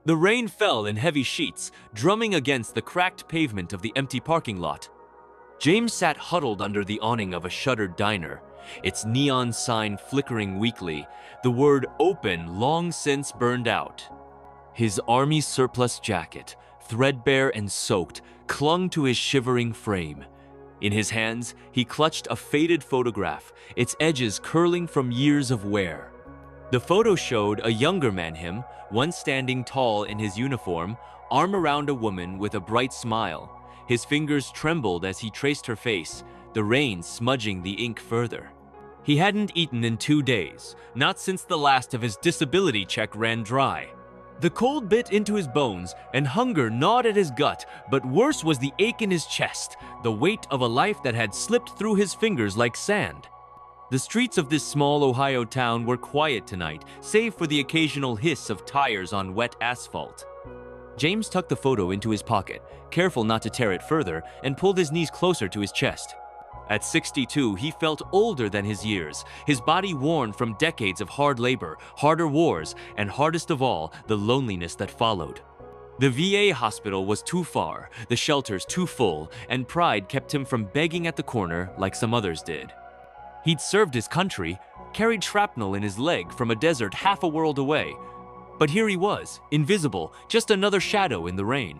The rain fell in heavy sheets, drumming against the cracked pavement of the empty parking lot. James sat huddled under the awning of a shuttered diner, its neon sign flickering weakly, the word "open" long since burned out. His army surplus jacket, threadbare and soaked, clung to his shivering frame. In his hands, he clutched a faded photograph, its edges curling from years of wear. The photo showed a younger man him, one standing tall in his uniform, arm around a woman with a bright smile. His fingers trembled as he traced her face, the rain smudging the ink further. He hadn't eaten in 2 days, not since the last of his disability check ran dry. The cold bit into his bones and hunger gnawed at his gut, but worse was the ache in his chest, the weight of a life that had slipped through his fingers like sand. The streets of this small Ohio town were quiet tonight, save for the occasional hiss of tires on wet asphalt. James tucked the photo into his pocket, careful not to tear it further, and pulled his knees closer to his chest. At 62, he felt older than his years, his body worn from decades of hard labor, harder wars, and hardest of all, the loneliness that followed. The VA hospital was too far, the shelters too full, and pride kept him from begging at the corner like some others did. He'd served his country, carried shrapnel in his leg from a desert half a world away. But here he was, invisible, just another shadow in the rain.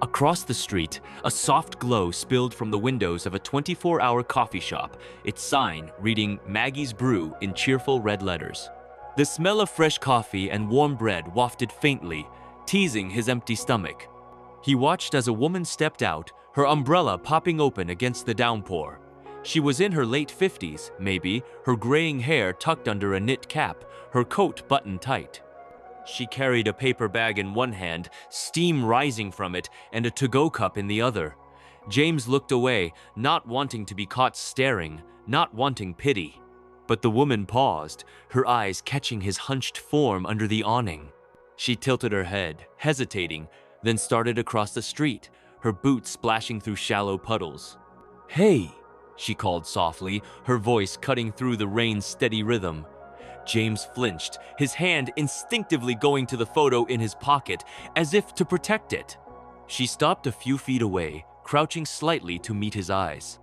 Across the street, a soft glow spilled from the windows of a 24-hour coffee shop, its sign reading Maggie's Brew in cheerful red letters. The smell of fresh coffee and warm bread wafted faintly, teasing his empty stomach. He watched as a woman stepped out, her umbrella popping open against the downpour. She was in her late 50s, maybe, her graying hair tucked under a knit cap, her coat buttoned tight. She carried a paper bag in one hand, steam rising from it, and a to-go cup in the other. James looked away, not wanting to be caught staring, not wanting pity. But the woman paused, her eyes catching his hunched form under the awning. She tilted her head, hesitating, then started across the street, her boots splashing through shallow puddles. "Hey," she called softly, her voice cutting through the rain's steady rhythm. James flinched, his hand instinctively going to the photo in his pocket, as if to protect it. She stopped a few feet away, crouching slightly to meet his eyes.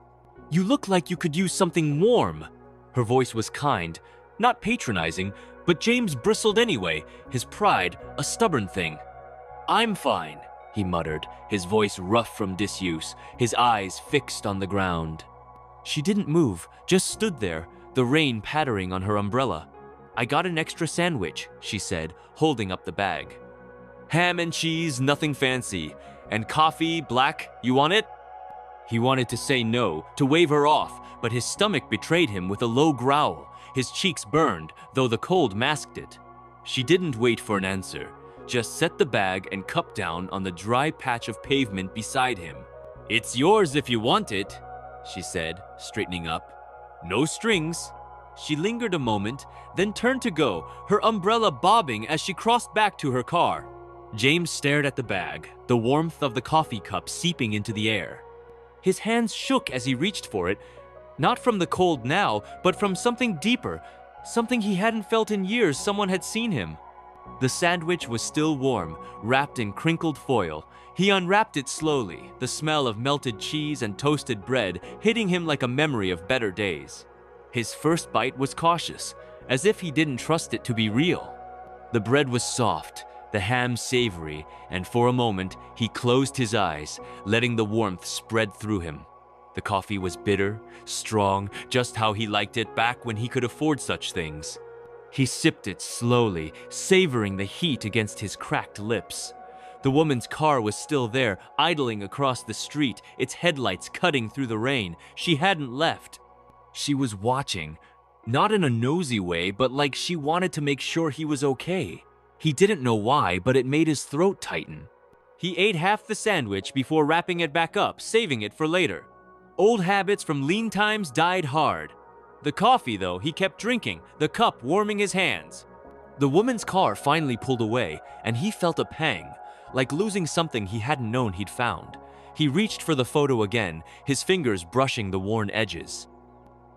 "You look like you could use something warm." Her voice was kind, not patronizing, but James bristled anyway, his pride a stubborn thing. "I'm fine," he muttered, his voice rough from disuse, his eyes fixed on the ground. She didn't move, just stood there, the rain pattering on her umbrella. "I got an extra sandwich," she said, holding up the bag. "Ham and cheese, nothing fancy. And coffee, black, you want it?" He wanted to say no, to wave her off, but his stomach betrayed him with a low growl. His cheeks burned, though the cold masked it. She didn't wait for an answer, just set the bag and cup down on the dry patch of pavement beside him. "It's yours if you want it," she said, straightening up. "No strings." She lingered a moment, then turned to go, her umbrella bobbing as she crossed back to her car. James stared at the bag, the warmth of the coffee cup seeping into the air. His hands shook as he reached for it, not from the cold now, but from something deeper, something he hadn't felt in years someone had seen him. The sandwich was still warm, wrapped in crinkled foil. He unwrapped it slowly, the smell of melted cheese and toasted bread hitting him like a memory of better days. His first bite was cautious, as if he didn't trust it to be real. The bread was soft, the ham savory, and for a moment he closed his eyes, letting the warmth spread through him. The coffee was bitter, strong, just how he liked it back when he could afford such things. He sipped it slowly, savoring the heat against his cracked lips. The woman's car was still there, idling across the street, its headlights cutting through the rain. She hadn't left. She was watching, not in a nosy way, but like she wanted to make sure he was okay. He didn't know why, but it made his throat tighten. He ate half the sandwich before wrapping it back up, saving it for later. Old habits from lean times died hard. The coffee, though, he kept drinking, the cup warming his hands. The woman's car finally pulled away, and he felt a pang, like losing something he hadn't known he'd found. He reached for the photo again, his fingers brushing the worn edges.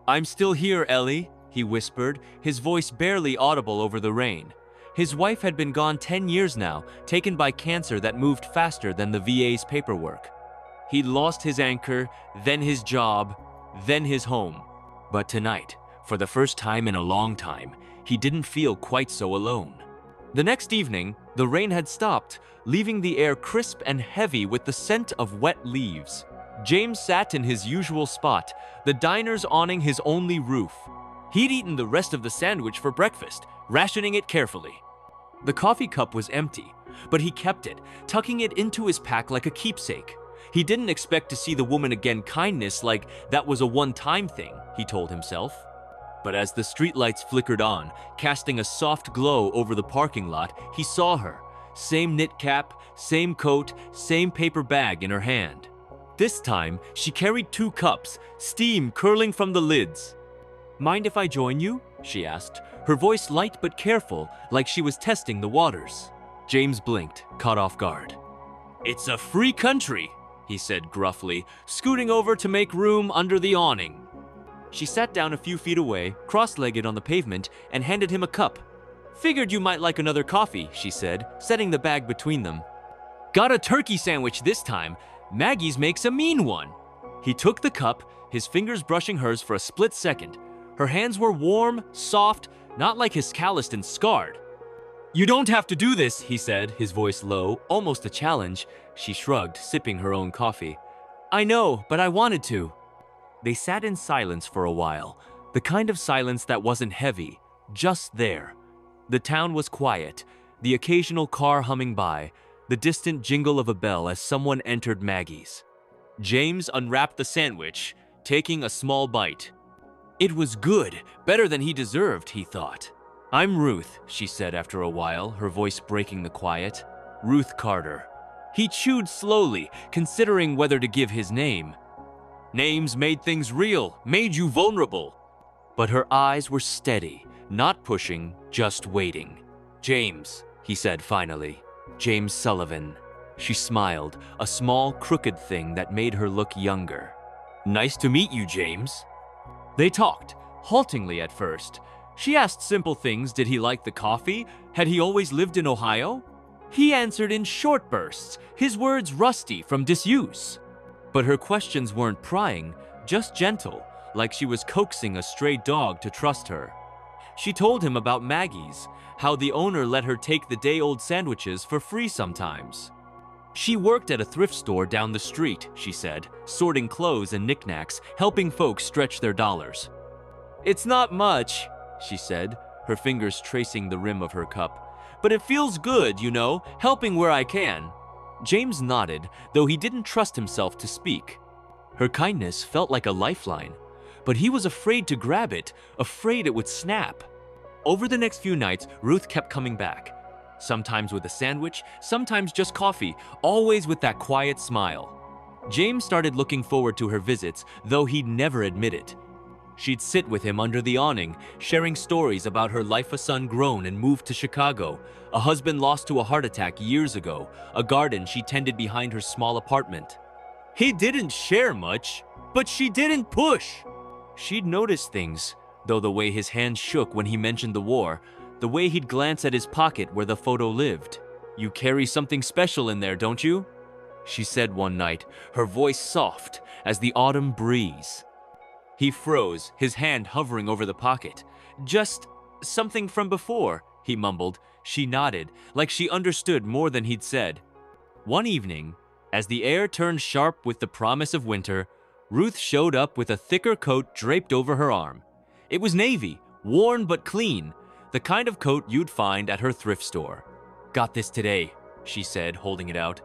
"I'm still here, Ellie," he whispered, his voice barely audible over the rain. His wife had been gone 10 years now, taken by cancer that moved faster than the VA's paperwork. He'd lost his anchor, then his job, then his home. But tonight, for the first time in a long time, he didn't feel quite so alone. The next evening, the rain had stopped, leaving the air crisp and heavy with the scent of wet leaves. James sat in his usual spot, the diner's awning his only roof. He'd eaten the rest of the sandwich for breakfast, rationing it carefully. The coffee cup was empty, but he kept it, tucking it into his pack like a keepsake. He didn't expect to see the woman again kindness like that was a one-time thing, he told himself. But as the streetlights flickered on, casting a soft glow over the parking lot, he saw her. Same knit cap, same coat, same paper bag in her hand. This time, she carried 2 cups, steam curling from the lids. "Mind if I join you?" she asked, her voice light but careful, like she was testing the waters. James blinked, caught off guard. "It's a free country," he said gruffly, scooting over to make room under the awning. She sat down a few feet away, cross-legged on the pavement, and handed him a cup. "Figured you might like another coffee," she said, setting the bag between them. "Got a turkey sandwich this time. Maggie's makes a mean one." He took the cup, his fingers brushing hers for a split second. Her hands were warm, soft, not like his calloused and scarred. "You don't have to do this," he said, his voice low, almost a challenge. She shrugged, sipping her own coffee. "I know, but I wanted to." They sat in silence for a while, the kind of silence that wasn't heavy, just there. The town was quiet, the occasional car humming by, the distant jingle of a bell as someone entered Maggie's. James unwrapped the sandwich, taking a small bite. It was good, better than he deserved, he thought. "I'm Ruth," she said after a while, her voice breaking the quiet. "Ruth Carter." He chewed slowly, considering whether to give his name. Names made things real, made you vulnerable. But her eyes were steady, not pushing, just waiting. "James," he said finally. "James Sullivan." She smiled, a small, crooked thing that made her look younger. "Nice to meet you, James." They talked, haltingly at first. She asked simple things. Did he like the coffee? Had he always lived in Ohio? He answered in short bursts, his words rusty from disuse. But her questions weren't prying, just gentle, like she was coaxing a stray dog to trust her. She told him about Maggie's, how the owner let her take the day-old sandwiches for free sometimes. She worked at a thrift store down the street, she said, sorting clothes and knickknacks, helping folks stretch their dollars. "It's not much," she said, her fingers tracing the rim of her cup. "But it feels good, you know, helping where I can." James nodded, though he didn't trust himself to speak. Her kindness felt like a lifeline, but he was afraid to grab it, afraid it would snap. Over the next few nights, Ruth kept coming back. Sometimes with a sandwich, sometimes just coffee, always with that quiet smile. James started looking forward to her visits, though he'd never admit it. She'd sit with him under the awning, sharing stories about her life, a son grown and moved to Chicago, a husband lost to a heart attack years ago, a garden she tended behind her small apartment. He didn't share much, but she didn't push. She'd noticed things, though the way his hands shook when he mentioned the war, the way he'd glance at his pocket where the photo lived. "You carry something special in there, don't you?" she said one night, her voice soft as the autumn breeze. He froze, his hand hovering over the pocket. "Just something from before," he mumbled. She nodded, like she understood more than he'd said. One evening, as the air turned sharp with the promise of winter, Ruth showed up with a thicker coat draped over her arm. It was navy, worn but clean, the kind of coat you'd find at her thrift store. "Got this today," she said, holding it out.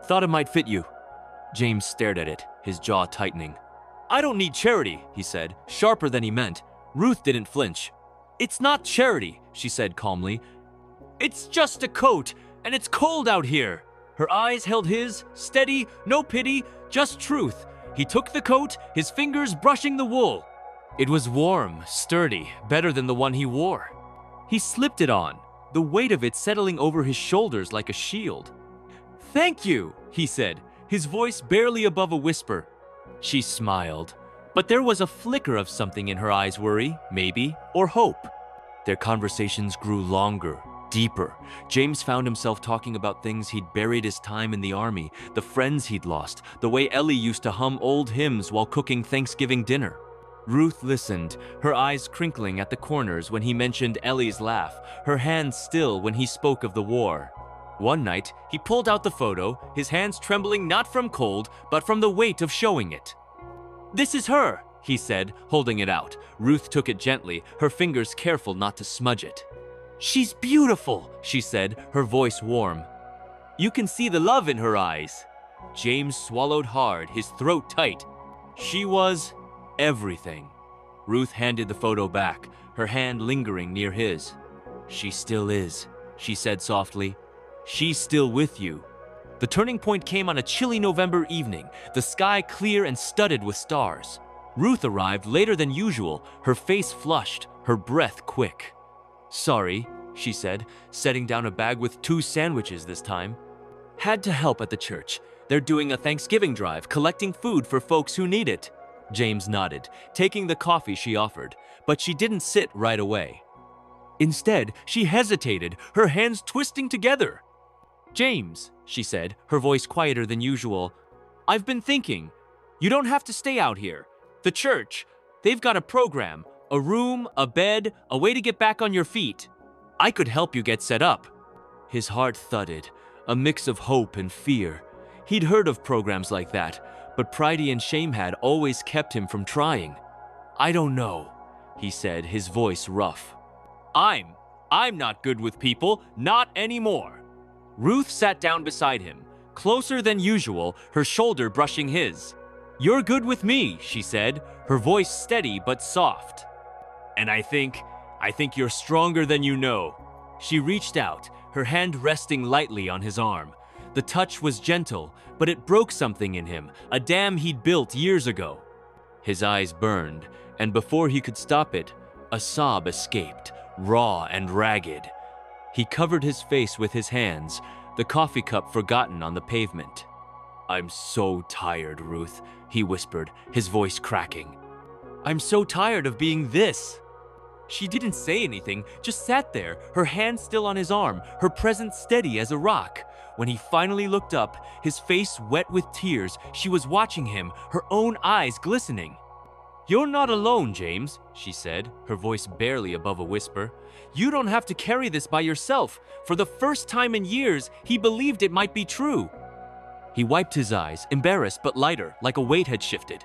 "Thought it might fit you." James stared at it, his jaw tightening. "I don't need charity," he said, sharper than he meant. Ruth didn't flinch. "It's not charity," she said calmly. "It's just a coat, and it's cold out here." Her eyes held his, steady, no pity, just truth. He took the coat, his fingers brushing the wool. It was warm, sturdy, better than the one he wore. He slipped it on, the weight of it settling over his shoulders like a shield. "Thank you," he said, his voice barely above a whisper. She smiled, but there was a flicker of something in her eyes, worry, maybe, or hope. Their conversations grew longer, deeper. James found himself talking about things he'd buried his time in the army, the friends he'd lost, the way Ellie used to hum old hymns while cooking Thanksgiving dinner. Ruth listened, her eyes crinkling at the corners when he mentioned Ellie's laugh, her hands still when he spoke of the war. One night, he pulled out the photo, his hands trembling not from cold, but from the weight of showing it. "This is her," he said, holding it out. Ruth took it gently, her fingers careful not to smudge it. "She's beautiful," she said, her voice warm. "You can see the love in her eyes." James swallowed hard, his throat tight. She was everything. Ruth handed the photo back, her hand lingering near his. "She still is," she said softly. "She's still with you." The turning point came on a chilly November evening, the sky clear and studded with stars. Ruth arrived later than usual, her face flushed, her breath quick. "Sorry," she said, setting down a bag with 2 sandwiches this time. "Had to help at the church. They're doing a Thanksgiving drive, collecting food for folks who need it." James nodded, taking the coffee she offered, but she didn't sit right away. Instead, she hesitated, her hands twisting together. "James," she said, her voice quieter than usual, "I've been thinking. You don't have to stay out here. The church, they've got a program, a room, a bed, a way to get back on your feet. I could help you get set up." His heart thudded, a mix of hope and fear. He'd heard of programs like that, but pride and shame had always kept him from trying. "I don't know," he said, his voice rough. I'm not good with people, not anymore." Ruth sat down beside him, closer than usual, her shoulder brushing his. "You're good with me," she said, her voice steady but soft. "And I think you're stronger than you know." She reached out, her hand resting lightly on his arm. The touch was gentle, but it broke something in him, a dam he'd built years ago. His eyes burned, and before he could stop it, a sob escaped, raw and ragged. He covered his face with his hands, the coffee cup forgotten on the pavement. "I'm so tired, Ruth," he whispered, his voice cracking. "I'm so tired of being this." She didn't say anything, just sat there, her hand still on his arm, her presence steady as a rock. When he finally looked up, his face wet with tears, she was watching him, her own eyes glistening. "You're not alone, James," she said, her voice barely above a whisper. "You don't have to carry this by yourself." For the first time in years, he believed it might be true. He wiped his eyes, embarrassed but lighter, like a weight had shifted.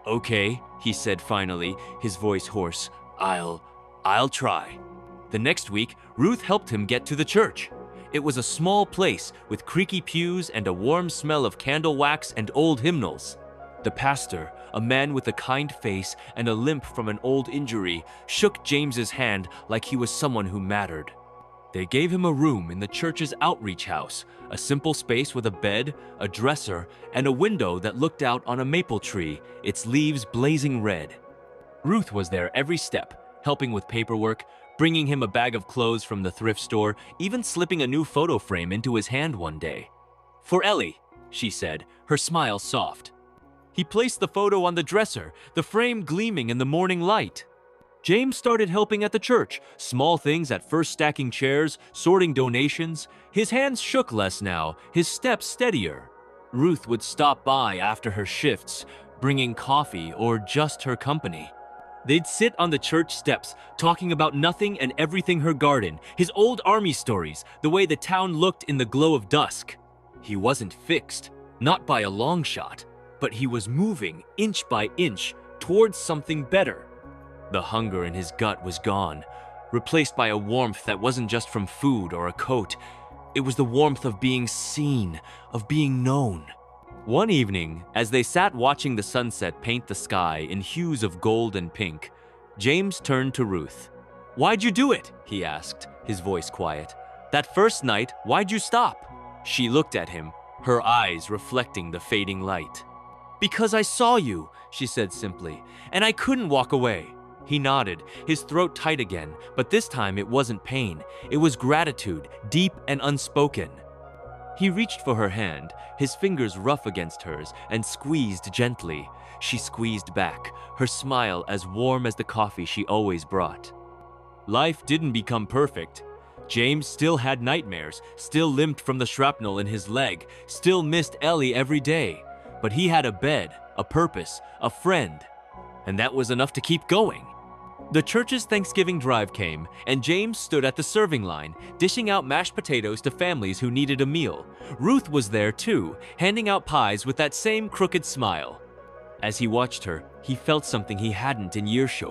"Okay," he said finally, his voice hoarse. I'll try." The next week, Ruth helped him get to the church. It was a small place with creaky pews and a warm smell of candle wax and old hymnals. The pastor, a man with a kind face and a limp from an old injury, shook James's hand like he was someone who mattered. They gave him a room in the church's outreach house, a simple space with a bed, a dresser, and a window that looked out on a maple tree, its leaves blazing red. Ruth was there every step, helping with paperwork, bringing him a bag of clothes from the thrift store, even slipping a new photo frame into his hand one day. "For Ellie," she said, her smile soft. He placed the photo on the dresser, the frame gleaming in the morning light. James started helping at the church, small things at first, stacking chairs, sorting donations. His hands shook less now, his steps steadier. Ruth would stop by after her shifts, bringing coffee or just her company. They'd sit on the church steps, talking about nothing and everything: her garden, his old army stories, the way the town looked in the glow of dusk. He wasn't fixed, not by a long shot, but he was moving, inch by inch, towards something better. The hunger in his gut was gone, replaced by a warmth that wasn't just from food or a coat. It was the warmth of being seen, of being known. One evening, as they sat watching the sunset paint the sky in hues of gold and pink, James turned to Ruth. "Why'd you do it?" he asked, his voice quiet. "That first night, why'd you stop?" She looked at him, her eyes reflecting the fading light. "Because I saw you," she said simply, "and I couldn't walk away." He nodded, his throat tight again, but this time it wasn't pain. It was gratitude, deep and unspoken. He reached for her hand, his fingers rough against hers, and squeezed gently. She squeezed back, her smile as warm as the coffee she always brought. Life didn't become perfect. James still had nightmares, still limped from the shrapnel in his leg, still missed Ellie every day. But he had a bed, a purpose, a friend, and that was enough to keep going. The church's Thanksgiving drive came, and James stood at the serving line, dishing out mashed potatoes to families who needed a meal. Ruth was there too, handing out pies with that same crooked smile. As he watched her, he felt something he hadn't in years.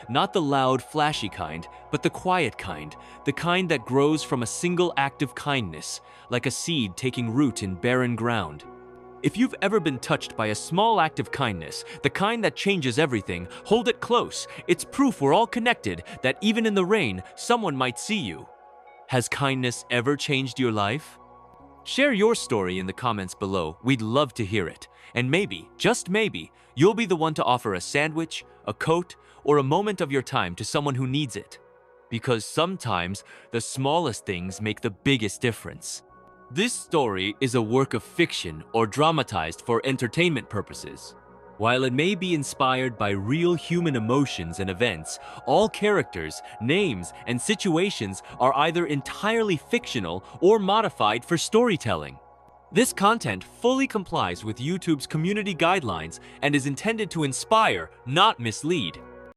Not the loud, flashy kind, but the quiet kind, the kind that grows from a single act of kindness, like a seed taking root in barren ground. If you've ever been touched by a small act of kindness, the kind that changes everything, hold it close. It's proof we're all connected, that even in the rain, someone might see you. Has kindness ever changed your life? Share your story in the comments below. We'd love to hear it. And maybe, just maybe, you'll be the one to offer a sandwich, a coat, or a moment of your time to someone who needs it. Because sometimes, the smallest things make the biggest difference. This story is a work of fiction or dramatized for entertainment purposes. While it may be inspired by real human emotions and events, all characters, names, and situations are either entirely fictional or modified for storytelling. This content fully complies with YouTube's community guidelines and is intended to inspire, not mislead.